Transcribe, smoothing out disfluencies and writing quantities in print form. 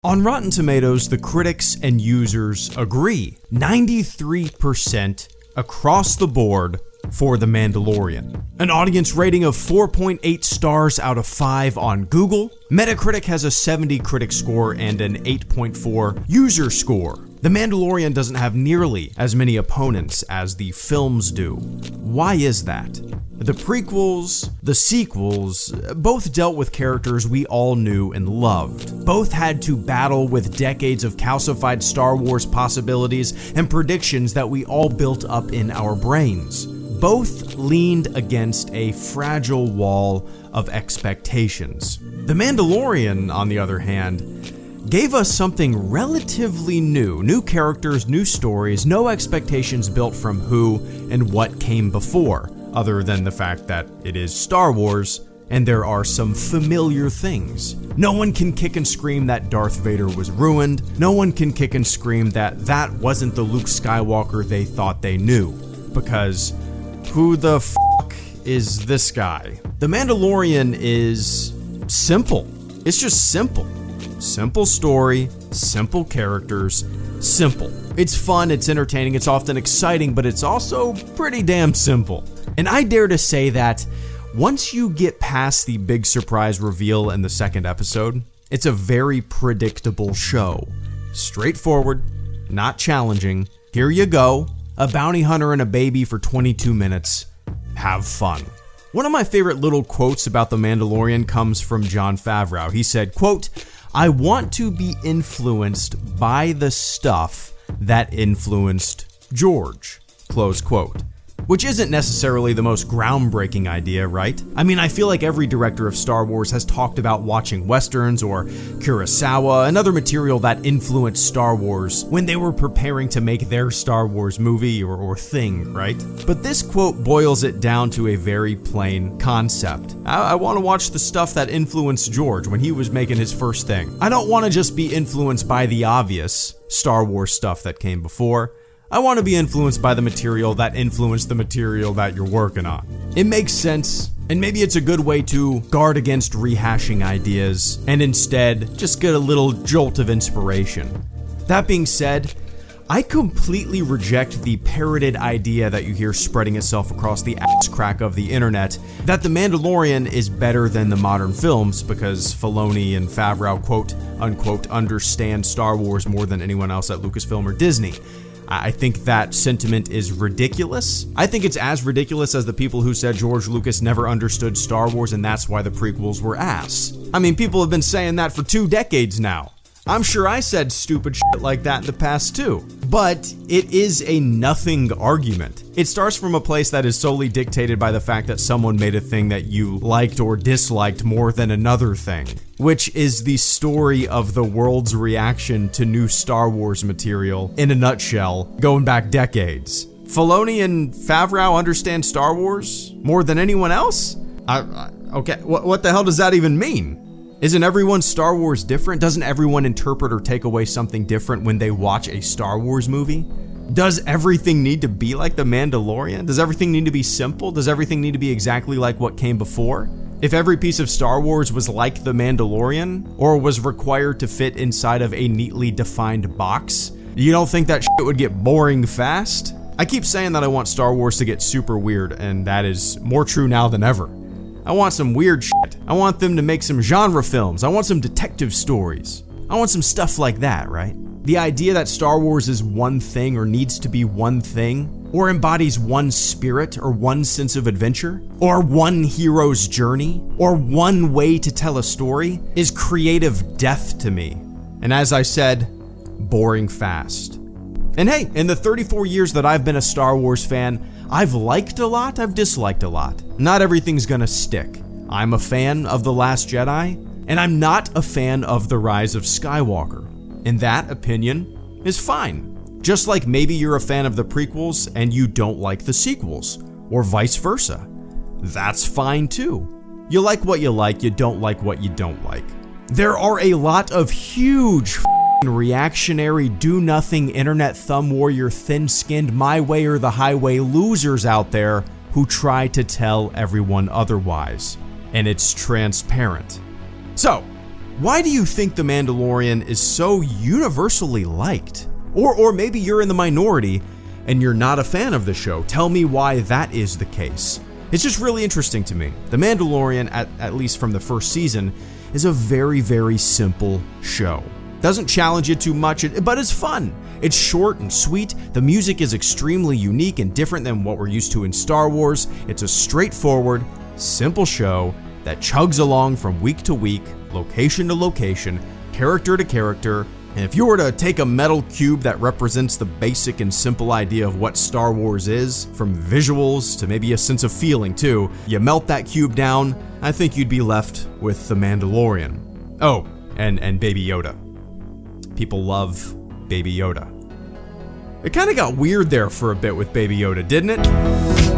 On Rotten Tomatoes, the critics and users agree 93% across the board for The Mandalorian. An audience rating of 4.8 stars out of 5 on Google. Metacritic has a 70 critic score and an 8.4 user score. The Mandalorian doesn't have nearly as many opponents as the films do. Why is that? The prequels, the sequels, both dealt with characters we all knew and loved. Both had to battle with decades of calcified Star Wars possibilities and predictions that we all built up in our brains. Both leaned against a fragile wall of expectations. The Mandalorian, on the other hand, gave us something relatively new characters, new stories, no expectations built from who and what came before, other than the fact that it is Star Wars and there are some familiar things. No one can kick and scream that Darth Vader was ruined. No one can kick and scream that that wasn't the Luke Skywalker they thought they knew, because who the f*** is this guy? The Mandalorian is simple. It's just simple. Simple story, simple characters, simple. It's fun, it's entertaining, it's often exciting, but it's also pretty damn simple. And I dare to say that once you get past the big surprise reveal in the second episode, it's a very predictable show. Straightforward, not challenging. Here you go, a bounty hunter and a baby for 22 minutes. Have fun. One of my favorite little quotes about The Mandalorian comes from Jon Favreau. He said, quote, "I want to be influenced by the stuff that influenced George," close quote. Which isn't necessarily the most groundbreaking idea, right? I mean, I feel like every director of Star Wars has talked about watching Westerns or Kurosawa and other material that influenced Star Wars when they were preparing to make their Star Wars movie or thing, right? But this quote boils it down to a very plain concept. I want to watch the stuff that influenced George when he was making his first thing. I don't want to just be influenced by the obvious Star Wars stuff that came before. I want to be influenced by the material that influenced the material that you're working on. It makes sense, and maybe it's a good way to guard against rehashing ideas and instead just get a little jolt of inspiration. That being said, I completely reject the parroted idea that you hear spreading itself across the ass crack of the internet that The Mandalorian is better than the modern films because Filoni and Favreau quote unquote understand Star Wars more than anyone else at Lucasfilm or Disney. I think that sentiment is ridiculous. I think it's as ridiculous as the people who said George Lucas never understood Star Wars and that's why the prequels were ass. I mean, people have been saying that for 2 decades now. I'm sure I said stupid shit like that in the past too. But it is a nothing argument. It starts from a place that is solely dictated by the fact that someone made a thing that you liked or disliked more than another thing, which is the story of the world's reaction to new Star Wars material in a nutshell, going back decades. Filoni and Favreau understand Star Wars more than anyone else? Okay, what the hell does that even mean? Isn't everyone's Star Wars different? Doesn't everyone interpret or take away something different when they watch a Star Wars movie? Does everything need to be like The Mandalorian? Does everything need to be simple? Does everything need to be exactly like what came before? If every piece of Star Wars was like The Mandalorian, or was required to fit inside of a neatly defined box, you don't think that shit would get boring fast? I keep saying that I want Star Wars to get super weird, and that is more true now than ever. I want some weird shit. I want them to make some genre films. I want some detective stories. I want some stuff like that, right? The idea that Star Wars is one thing or needs to be one thing, or embodies one spirit or one sense of adventure, or one hero's journey, or one way to tell a story is creative death to me. And as I said, boring fast. And hey, in the 34 years that I've been a Star Wars fan, I've liked a lot, I've disliked a lot. Not everything's gonna stick. I'm a fan of The Last Jedi, and I'm not a fan of The Rise of Skywalker. And that opinion is fine. Just like maybe you're a fan of the prequels and you don't like the sequels, or vice versa. That's fine too. You like what you like, you don't like what you don't like. There are a lot of huge reactionary, do-nothing, internet thumb warrior, thin-skinned, my way or the highway losers out there who try to tell everyone otherwise. And it's transparent. So, Why do you think The Mandalorian is so universally liked? Or maybe you're in the minority and you're not a fan of the show. Tell me why that is the case. It's just really interesting to me. The Mandalorian, at least from the first season, is a very, very simple show. Doesn't challenge you too much, but it's fun. It's short and sweet. The music is extremely unique and different than what we're used to in Star Wars. It's a straightforward, simple show that chugs along from week to week, location to location, character to character. And if you were to take a metal cube that represents the basic and simple idea of what Star Wars is, from visuals to maybe a sense of feeling too, you melt that cube down, I think you'd be left with The Mandalorian. Oh, and Baby Yoda. People love Baby Yoda. It kind of got weird there for a bit with Baby Yoda, didn't it?